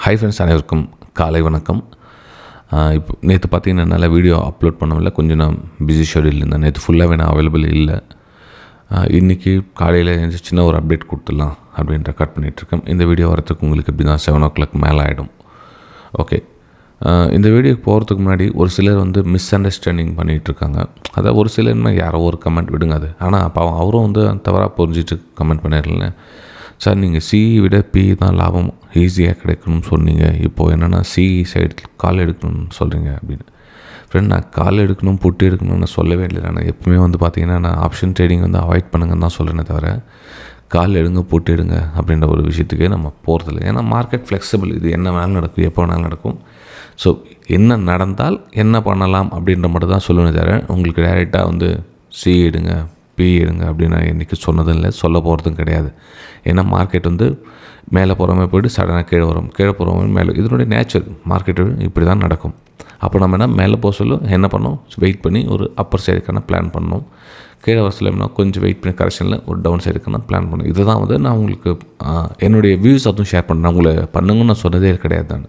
Hi friends, அனைவருக்கும் காலை வணக்கம். இப்போ நேற்று பார்த்தீங்கன்னா என்னால் வீடியோ அப்லோட் பண்ண முடியல. கொஞ்சம் நான் பிஸி ஷெடியூல் இருந்தேன். நேற்று ஃபுல்லாகவே நான் அவைலபிள் இல்லை. இன்றைக்கி காலையில் சின்ன ஒரு அப்டேட் கொடுத்துடலாம் அப்படின்ற கட் பண்ணிகிட்ருக்கேன். இந்த வீடியோ வரத்துக்கு உங்களுக்கு எப்படி தான் 7 o'clock மேலே ஆகிடும். ஓகே, இந்த வீடியோக்கு போகிறதுக்கு முன்னாடி ஒரு சிலர் மிஸ் அண்டர்ஸ்டாண்டிங் பண்ணிகிட்ருக்காங்க. அதாவது ஒரு சிலர்னா யாரோ ஒரு கமெண்ட் விடுங்க அது, ஆனால் அப்போ அவரும் தவறாக புரிஞ்சிட்டு கமெண்ட் பண்ணிடல. சார், நீங்கள் சிஇ விட பிஇ தான் லாபம் ஈஸியாக கிடைக்கணும்னு சொன்னீங்க, இப்போது என்னென்னா சிஇ சைடு கால் எடுக்கணும்னு சொல்கிறீங்க அப்படின்னு. ஃப்ரெண்ட், நான் கால் எடுக்கணும் புட்டு எடுக்கணும்னு நான் சொல்லவே இல்லை. நான் எப்பவுமே பார்த்தீங்கன்னா நான் ஆப்ஷன் ட்ரேடிங் அவாய்ட் பண்ணுங்கன்னு தான் சொல்கிறேனே தவிர கால் எடுங்க புட்டு எடுங்க அப்படின்ற ஒரு விஷயத்துக்கே நம்ம போகிறதில்ல. ஏன்னா மார்க்கெட் ஃப்ளெக்சிபிள், இது என்ன வேணாலும் நடக்கும், எப்போ வேணாலும் நடக்கும். ஸோ என்ன நடந்தால் என்ன பண்ணலாம் அப்படின்ற மட்டும் தான் சொல்லுவேன் தவிர உங்களுக்கு டைரெக்டாக சிஇ எடுங்க பிஇ எடுங்க அப்படின்னு நான் என்றைக்கு சொன்னதும் இல்லை, சொல்ல போகிறதும் கிடையாது. ஏன்னா மார்க்கெட் மேலே போகிறவங்க போய்ட்டு சடனாக கீழே வரும், கீழே போகிறவங்க மேலே. இதனுடைய நேச்சர் மார்க்கெட்டு இப்படி தான் நடக்கும். அப்போ நம்ம என்ன மேலே போக சொல்ல என்ன பண்ணோம், வெயிட் பண்ணி ஒரு அப்பர் சைடுக்கான பிளான் பண்ணோம். கீழே வர சொல்ல கொஞ்சம் வெயிட் பண்ணி கரெக்ஷனில் ஒரு டவுன் சைடுக்கான பிளான் பண்ணோம். இதை தான் நான் உங்களுக்கு என்னுடைய வியூஸ் அதுவும் ஷேர் பண்ணேன். உங்களை பண்ணுங்கன்னு நான் சொன்னதே கிடையாது.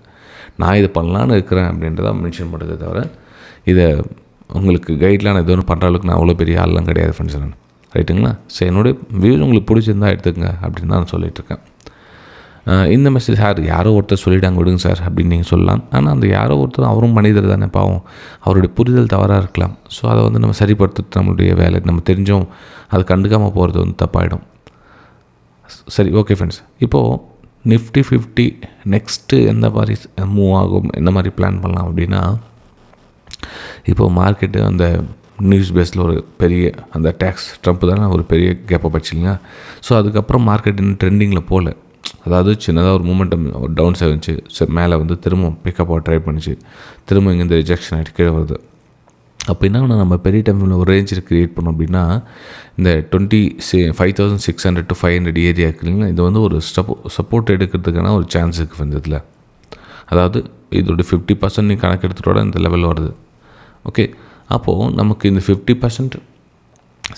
நான் இதை பண்ணலான்னு இருக்கிறேன் அப்படின்றத மென்ஷன் பண்ணுறதே தவிர இதை உங்களுக்கு கைட்லான் எது ஒன்று பண்ணுற அளவுக்கு நான் அவ்வளோ பெரிய ஆள்லாம் கிடையாது ஃப்ரெண்ட்ஸ். நான் ரைட்டுங்களா? சரி, என்னுடைய வியூஸ் உங்களுக்கு பிடிச்சிருந்தா எடுத்துக்கங்க அப்படின்னு தான் நான் சொல்லிகிட்ருக்கேன். இந்த மெசேஜ் யாரோ ஒருத்தர் சொல்லிவிட்டாங்க விடுங்க சார் அப்படின்னு நீங்கள் சொல்லலாம். ஆனால் அந்த யாரோ ஒருத்தர் அவரும் மனிதர் தானே, பாவம், அவருடைய புரிதல் தவறாக இருக்கலாம். ஸோ அதை நம்ம சரிப்படுத்துறது நம்மளுடைய வேலை. நம்ம தெரிஞ்சோம் அதை கண்டுக்காமல் போகிறது தப்பாயிடும். சரி, ஓகே ஃப்ரெண்ட்ஸ், இப்போது நிஃப்டி 50 நெக்ஸ்ட்டு எந்த மாதிரி மூவ் ஆகும், என்ன மாதிரி பிளான் பண்ணலாம் அப்படின்னா, இப்போது மார்க்கெட்டு அந்த நியூஸ் பேஸில் ஒரு பெரிய அந்த டேக்ஸ் ட்ரம்ப் தானே ஒரு பெரிய கேப்பை பச்சிங்க. ஸோ அதுக்கப்புறம் மார்க்கெட் இன்னும் ட்ரெண்டிங்கில் போகல. அதாவது சின்னதாக ஒரு மூமெண்டம் டவுன் சைடு வந்துச்சு, சரி மேலே திரும்ப பிக்கப்பாக ட்ரை பண்ணிச்சு, திரும்ப இங்கேருந்து ரிஜெக்ஷன் ஆகிட்டு கீழே வருது. அப்போ என்ன நம்ம பெரிய டைமில் ஒரு ரேஞ்சில் க்ரியேட் பண்ணோம் அப்படின்னா இந்த 25,600 to 500 ஏரியா இருக்குல்லைங்களா, இது ஒரு சப்போர்ட் எடுக்கிறதுக்கான ஒரு சான்ஸ் இருக்குது இந்த இதில். அதாவது இதோட 50% நீ கணக்கு எடுத்துகிட்டோட இந்த லெவல் வருது. ஓகே, அப்போது நமக்கு இந்த 50%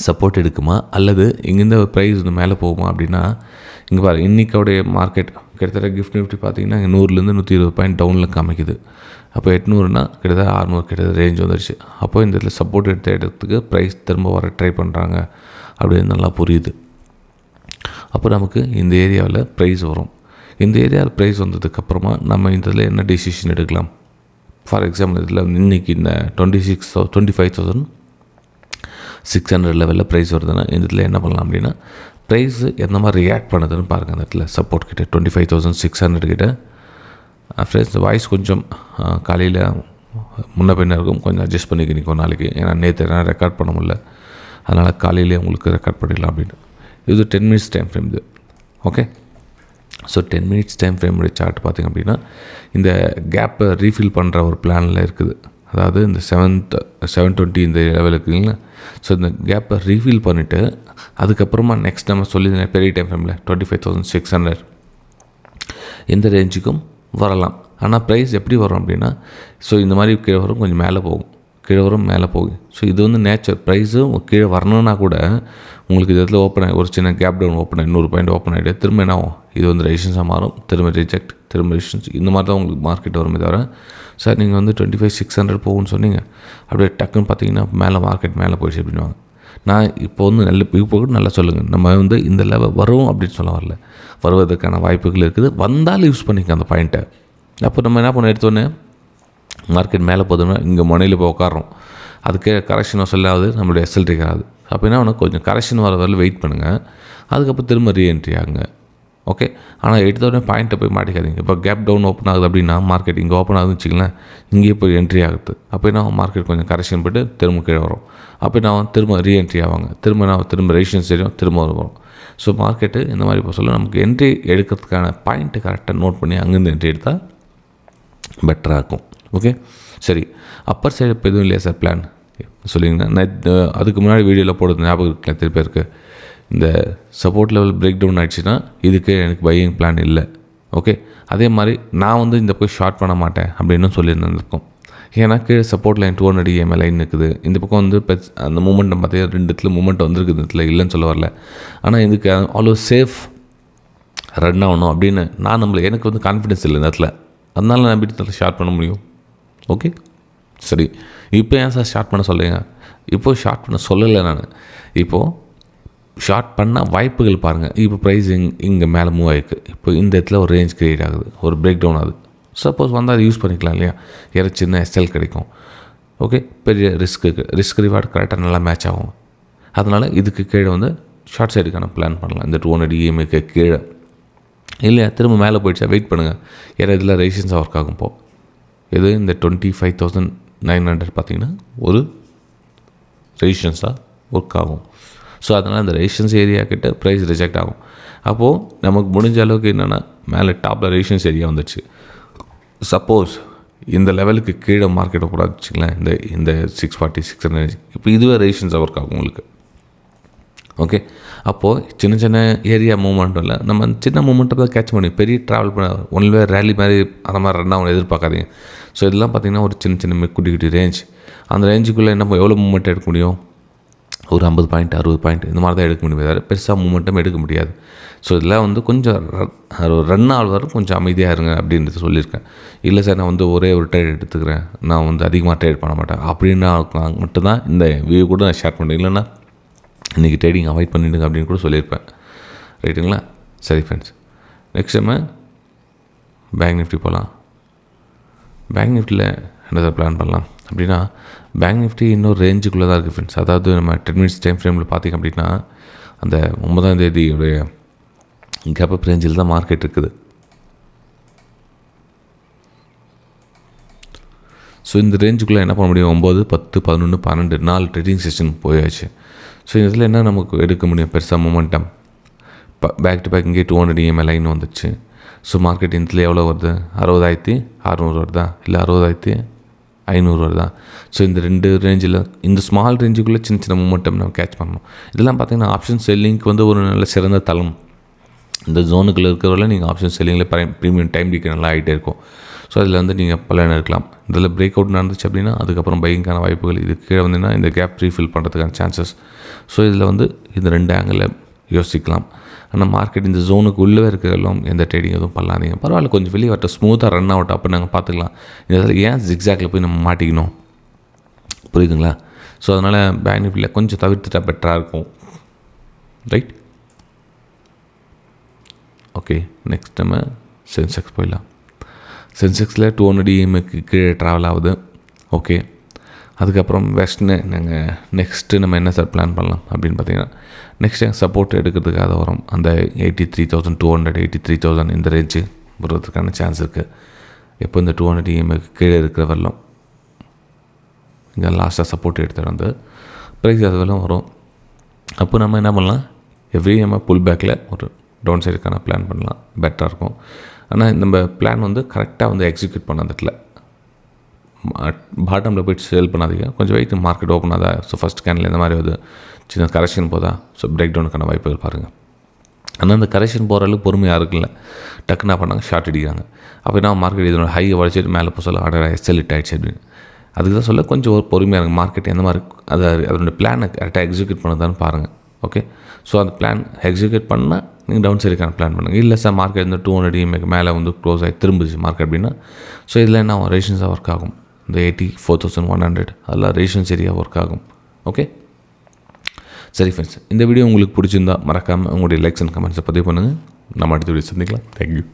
சப்போர்ட் எடுக்குமா அல்லது இங்கேருந்து ப்ரைஸ் மேலே போகுமா அப்படின்னா, இங்கே பாரு, இன்றைக்கோடைய மார்க்கெட் கிட்டத்தட்ட கிஃப்ட் நிஃப்டி பார்த்தீங்கன்னா 100லேருந்து 120 பாயிண்ட் டவுனில் காமிக்குது. அப்போ 800னா கிட்டத்தட்ட 600 கிட்டத்தட்ட ரேஞ்ச் வந்துடுச்சு. அப்போ இந்த இதில் சப்போர்ட் எடுத்த இடத்துக்கு ப்ரைஸ் திரும்ப வர ட்ரை பண்ணுறாங்க அப்படின்னு நல்லா புரியுது. அப்போ நமக்கு இந்த ஏரியாவில் ப்ரைஸ் வரும். இந்த ஏரியாவில் ப்ரைஸ் வந்ததுக்கப்புறமா நம்ம இதில் என்ன டெசிஷன் எடுக்கலாம். ஃபார் எக்ஸாம்பிள் இதில் இன்றைக்கி இந்த 25,600 லெவலில் ப்ரைஸ் வருதுன்னா இந்த இதில் என்ன பண்ணலாம் அப்படின்னா, ப்ரைஸு எந்த மாதிரி ரியாக்ட் பண்ணுதுன்னு பாருங்கள். அந்த இடத்துல சப்போர்ட் கிட்ட 25,600 கிட்ட. ஃப்ரெண்ட்ஸ், வாய்ஸ் கொஞ்சம் காலையில் முன்ன பின்ன இருக்கும், கொஞ்சம் அட்ஜஸ்ட் பண்ணிக்கிறீங்க ஒரு நாளைக்கு. ஏன்னா நேற்று நான் ரெக்கார்ட் பண்ண முடியல, அதனால் காலையிலே உங்களுக்கு ரெக்கார்ட் பண்ணிடலாம் அப்படின்னு. இது 10 minutes டைம் ஃப்ரேம் இது. ஓகே, ஸோ 10 minutes டைம் ஃப்ரேமுடைய சார்ட் பார்த்திங்க அப்படின்னா இந்த கேப்பை ரீஃபில் பண்ணுற ஒரு பிளானில் இருக்குது. அதாவது இந்த 720 இந்த லெவல் இருக்குதுங்களா. ஸோ இந்த கேப்பை ரீஃபில் பண்ணிவிட்டு அதுக்கப்புறமா நெக்ஸ்ட் நம்ம சொல்லி பெரிய டைம் ஃப்ரேமில் 25,600 இந்த ரேஞ்சுக்கும் வரலாம். ஆனால் ப்ரைஸ் எப்படி வரும் அப்படின்னா, ஸோ இந்த மாதிரி கீழே வரும், கொஞ்சம் மேலே போகும், கீழே வரும், மேலே போகும். ஸோ இது நேச்சர். ப்ரைஸும் கீழே வரணுன்னா கூட உங்களுக்கு இது இடத்துல ஓப்பன் ஆகி ஒரு சின்ன கேப் டவுன் ஓப்பன் ஆகி 100 பாயிண்ட் ஓப்பன் ஆகிட்டு திரும்ப என்ன ஆகும், இது ரெசிஸ்டன்ஸாக மாறும், திரும்ப ரிஜெக்ட், திரும்ப ரெசிஸ்டன்ஸ், இந்த மாதிரி தான் உங்களுக்கு மார்க்கெட் வருமே தவிர, சார் நீங்கள் 25,600 போகும்னு சொன்னீங்க, அப்படியே டக்குன்னு பார்த்தீங்கன்னா மேலே மார்க்கெட் மேலே போயிடுச்சு அப்படின்வாங்க. நான் இப்போ இப்போ கூட நல்லா சொல்லுங்கள், நம்ம இந்த லெவல் வரும் அப்படின்னு சொல்ல வரல, வருவதற்கான வாய்ப்புகள் இருக்குது. வந்தாலும் யூஸ் பண்ணிக்க அந்த பாயிண்ட்டை. அப்போ நம்ம என்ன பண்ண எடுத்தோன்னே மார்க்கெட் மேலே போதுன்னா இங்கே முனையில் போய் உட்காரோம், அதுக்கு கரெக்ஷன் சொல்லாது, நம்மளுடைய எஸ்எல்டி ஆகாது. அப்போ என்ன கொஞ்சம் கரெக்ஷன் வர வரல வெயிட் பண்ணுங்கள், அதுக்கப்புறம் திரும்ப ரீஎன்ட்ரி ஆகுங்க. ஓகே, ஆனால் எடுத்தோடனே பாயிண்ட்டை போய் மாட்டிக்காதீங்க. இப்போ கேப் டவுன் ஓப்பன் ஆகுது அப்படின்னா மார்க்கெட் இங்கே ஓப்பன் ஆகுதுன்னு வச்சுக்கலாம், இங்கேயே போய் என்ட்ரி ஆகுது. அப்போ என்ன மார்க்கெட் கொஞ்சம் கரெக்ஷன் போய்ட்டு திரும்ப கீழே வரும். அப்போ நான் திரும்ப ரீஎன்ட்ரி ஆவாங்க, திரும்ப ரெசிஸ்டன்ஸ் தெரியும், திரும்ப வரும். ஸோ மார்க்கெட்டு இந்த மாதிரி இப்போ சொல்ல நமக்கு என்ட்ரி எடுக்கிறதுக்கான பாயிண்ட்டு கரெக்டாக நோட் பண்ணி அங்கேருந்து என்ட்ரி எடுத்தால் பெட்டராக இருக்கும். ஓகே, சரி, அப்பர் சைடு இப்போ எதுவும் இல்லையா சார் பிளான் சொல்லிங்கன்னா, நான் அதுக்கு முன்னாடி வீடியோவில் போடுறது ஞாபகம் இருக்குல்ல திருப்பி இருக்குது. இந்த சப்போர்ட் லெவல் பிரேக் டவுன் ஆகிடுச்சுன்னா இதுக்கு எனக்கு பையிங் பிளான் இல்லை. ஓகே, அதே மாதிரி நான் இந்த பக்கம் ஷார்ட் பண்ண மாட்டேன் அப்படின்னு சொல்லியிருந்திருக்கோம். ஏன்னா கீழே சப்போர்ட் லைன் 200 EMA லைன் இருக்குது. இந்த பக்கம் அந்த மூமெண்ட்டை பார்த்தீங்கன்னா 2 இடத்துல மூமெண்ட் வந்திருக்குது, இடத்துல இல்லைன்னு சொல்ல வரல. ஆனால் இதுக்கு ஆல்வேஸ் சேஃப் ரன் ஆகணும் அப்படின்னு எனக்கு கான்ஃபிடன்ஸ் இல்லை இந்த இடத்துல. அதனால நான் எப்படி ஷார்ட் பண்ண முடியும்? ஓகே, சரி. இப்போ ஏன் சார் ஷார்ட் பண்ண சொல்கிறீங்க? இப்போது ஷார்ட் பண்ண சொல்லலை நான். இப்போது ஷார்ட் பண்ண வாய்ப்புகள் பாருங்கள். இப்போ ப்ரைஸ் இங்கே மேலே மூவ் ஆகிருக்கு. இப்போ இந்த இடத்துல ஒரு ரேஞ்ச் க்ரியேட் ஆகுது, ஒரு பிரேக் டவுன் ஆகுது. சப்போஸ் வந்து அதை யூஸ் பண்ணிக்கலாம் இல்லையா? யாரும் சின்ன எஸ்எல் கிடைக்கும். ஓகே, பெரிய ரிஸ்க் ரிவார்டு கரெக்டாக நல்லா மேட்ச் ஆகும். அதனால் இதுக்கு கீழே வந்து ஷார்ட் சைடுக்கான பிளான் பண்ணலாம். இந்த 200 EMAக்கு கீழே இல்லையா, திரும்ப மேலே போயிடுச்சா வெயிட் பண்ணுங்கள். ஏன்னா இதில் ரெசிஸ்டன்ஸாக ஒர்க் ஆகும். இப்போது இது இந்த 25,900 பார்த்திங்கன்னா ஒரு ரெசிஸ்டன்ஸாக ஒர்க் ஆகும். ஸோ அதனால் அந்த ரெசிஸ்டன்ஸ் ஏரியா கிட்ட ப்ரைஸ் ரிஜெக்ட் ஆகும். அப்போது நமக்கு முடிஞ்ச அளவுக்கு என்னென்னா மேலே டாப்பில் ரெசிஸ்டன்ஸ் ஏரியா வந்துடுச்சு. சப்போஸ் இந்த லெவலுக்கு கீழே மார்க்கெட்டை கூட வச்சுங்களேன், இந்த 640 600 இப்போ இதுவே ரெசிஸ்டன்ஸாக ஒர்க் ஆகும் உங்களுக்கு. ஓகே, அப்போது சின்ன சின்ன ஏரியா மூவ்மெண்ட்டும் இல்லை, நம்ம சின்ன மூவ்மெண்ட்டை தான் கேட்ச் பண்ணி பெரிய ட்ராவல் பண்ண ஒன்வே ரேலி மாதிரி அந்த மாதிரி ரன் ஆகும் எதிர்பார்க்காதீங்க. ஸோ இதெல்லாம் பார்த்திங்கன்னா ஒரு சின்ன சின்ன குட்டி ரேஞ்ச். அந்த ரேஞ்சுக்குள்ளே நம்ம எவ்வளோ மூவ்மெண்ட் எடுக்க முடியும்? ஒரு 50 பாயிண்ட் 60 பாயிண்ட் இந்த மாதிரி தான் எடுக்க முடியும். வேறு பெருசாக மூவ்மெண்ட்டும் எடுக்க முடியாது. ஸோ இதெல்லாம் வந்து கொஞ்சம் ரன் ஆகுற கொஞ்சம் அமைதியாக இருங்க அப்படின்றது சொல்லியிருக்கேன். இல்லை சார் நான் வந்து ஒரே ஒரு ட்ரேட் எடுத்துக்கிறேன், நான் வந்து அதிகமாக ட்ரேட் பண்ண மாட்டேன் அப்படின்னா மட்டும்தான் இந்த வியூ கூட நான் ஷேர் பண்ணுறேன். இல்லைன்னா இன்றைக்கி ட்ரேடிங் அவாய்ட் பண்ணிவிடுங்க அப்படின்னு கூட சொல்லியிருப்பேன். ரைட்டுங்களா? சரி friends, next time bank Nifty போகலாம். பேங்க் நிஃப்டியில் என்ன பிளான் பண்ணலாம் அப்படின்னா, பேங்க் நிஃப்டி இன்னொரு ரேஞ்சுக்குள்ளே தான் இருக்குது ஃப்ரெண்ட்ஸ். அதாவது நம்ம 10 minutes டைம் ஃப்ரேமில் பார்த்திங்க அப்படின்னா அந்த 9ஆம் தேதியுடைய கேப் ரேஞ்சில் தான் மார்க்கெட் இருக்குது. ஸோ இந்த ரேஞ்சுக்குள்ளே என்ன பண்ண முடியும்? 9, 10, 11, 12 4 ட்ரேடிங் செஷன் போயாச்சு. ஸோ இதில் என்ன நமக்கு எடுக்க முடியும்? பெருசாக மொமெண்டம் பேக் டு பேக் இங்கே 200 EMA லைன் வந்துச்சு. ஸோ மார்க்கெட் இதில் எவ்வளோ வருது? 60,600 வருதா, இல்லை 60,500 வருதா? ஸோ இந்த 2 ரேஞ்சில் இந்த ஸ்மால் ரேஞ்சுக்குள்ளே சின்ன சின்ன மொமெண்டம் நம்ம கேட்ச் பண்ணணும். இதெல்லாம் பார்த்திங்கன்னா ஆப்ஷன் செல்லிங்க்கு வந்து ஒரு நல்ல சிறந்த தளம். இந்த ஜோனுக்குள்ளே இருக்கிறவரை நீங்கள் ஆப்ஷன் செல்லிங்கில் ப்ரீமியம் டைம் டிக்கெட் நல்லா ஆகிட்டே இருக்கும். ஸோ அதில் வந்து நீங்கள் பலன் இருக்கலாம். இதில் பிரேக் அவுட் நடந்துச்சு அப்படின்னா அதுக்கப்புறம் பையிங்கான வாய்ப்புகள். இது கீழே வந்தீங்கன்னா இந்த கேப் ரீஃபில் பண்ணுறதுக்கான சான்சஸ். ஸோ இதில் வந்து இந்த 2 ஆங்கிளில் யோசிக்கலாம். ஆனால் மார்க்கெட் இந்த ஜோனுக்கு உள்ளே இருக்கிறதும் எந்த ட்ரேடிங் எதுவும் பண்ணாதீங்க. பரவாயில்ல, கொஞ்சம் வெளியே வரட்டும், ஸ்மூத்தாக ரன் ஆகட்டும், அப்போ நாங்கள் பார்த்துக்கலாம். இதில் ஏன் ஜிக்ஸாக்டில் போய் நம்ம மாட்டிக்கணும்? புரியுதுங்களா? ஸோ அதனால் பேங்க் நிஃப்டியில் கொஞ்சம் தவிர்த்துட்டா பெட்டராக இருக்கும். Right, okay. நெக்ஸ்ட் நம்ம சென்செக்ஸ் போயிடலாம். சென்செக்ஸில் 200 EMAக்கு கீழே ட்ராவல் ஆகுது. ஓகே, அதுக்கப்புறம் நாங்கள் நெக்ஸ்ட்டு நம்ம என்ன சார் பிளான் பண்ணலாம் அப்படின்னு பார்த்தீங்கன்னா, நெக்ஸ்ட் எங்கள் சப்போர்ட் எடுக்கிறதுக்காக வரும் அந்த 83,200 83,000 இந்த ரேஞ்சு வருவதற்கான சான்ஸ் இருக்குது. எப்போ இந்த 200 EMAக்கு கீழே இருக்கிற வரலாம் இங்கே லாஸ்ட்டாக சப்போர்ட் எடுத்துகிட்டு வந்து ப்ரைஸ் அது வரலாம் வரும். அப்போ நம்ம என்ன பண்ணலாம்? எவ்ரி நம்ம புல் பேக்கில் ஒரு டவுன் சைடுக்கான பிளான் பண்ணலாம், பெட்டராக இருக்கும். ஆனால் நம்ம பிளான் வந்து கரெக்டாக வந்து எக்ஸிக்யூட் பண்ண அந்த இடத்துல பாட்டமில் போய்ட்டு சேல் பண்ணாதீங்க. கொஞ்சம் வெயிட், மார்க்கெட் ஓப்பன் ஆகுதா, ஸோ ஃபஸ்ட் கேனில் இந்த மாதிரி வந்து சின்ன கரெக்ஷன் போதா, ஸோ பிரேக் டவுனுக்கான வாய்ப்புகள் பாருங்கள். ஆனால் அந்த கரெக்ஷன் போகிற அளவுக்கு பொறுமையாக இருக்குல்ல, டக்குன்னா பண்ணாங்க ஷார்ட் அடிக்கிறாங்க. அப்படின்னா மார்க்கெட் இதனோட ஹையை வளைச்சிட்டு மேலே போக சொல்ல ஆர்டர் எஸ்எல் இட் ஆகிடுச்சு அப்படின்னு. அதுக்கு தான் சொல்ல கொஞ்சம் ஒரு பொறுமையாக இருக்குது. மார்க்கெட் எந்த மாதிரி அதோடய பிளானை கரெக்டாக எக்ஸிக்யூட் பண்ணதான்னு பாருங்கள். ஓகே, ஸோ அந்த பிளான் எக்ஸிக்யூட் பண்ணால் நீங்கள் டவுன் சைடுக்கான பிளான் பண்ணுங்கள். இல்லை சார் மார்க்கெட் இந்த 200 EMAக்கு மேலே வந்து க்ளோஸ் ஆகி திரும்பிச்சு மார்க்கெட் அப்படின்னா, ஸோ இதில் என்ன ரெசிஸ்டன்ஸாக ஒர்க் ஆகும். இந்த 84,100 அதெல்லாம் ரெசிஸ்டன்ஸ் ஏரியா ஒர்க் ஆகும். ஓகே, சரி ஃப்ரெண்ட்ஸ், இந்த வீடியோ உங்களுக்கு பிடிச்சிருந்தா மறக்காமல் உங்களுடைய லைக்ஸ் அண்ட் கமெண்ட்ஸை பதிவு பண்ணுங்கள். நம்ம அடுத்த வீடியோ சந்திக்கலாம். தேங்க்யூ.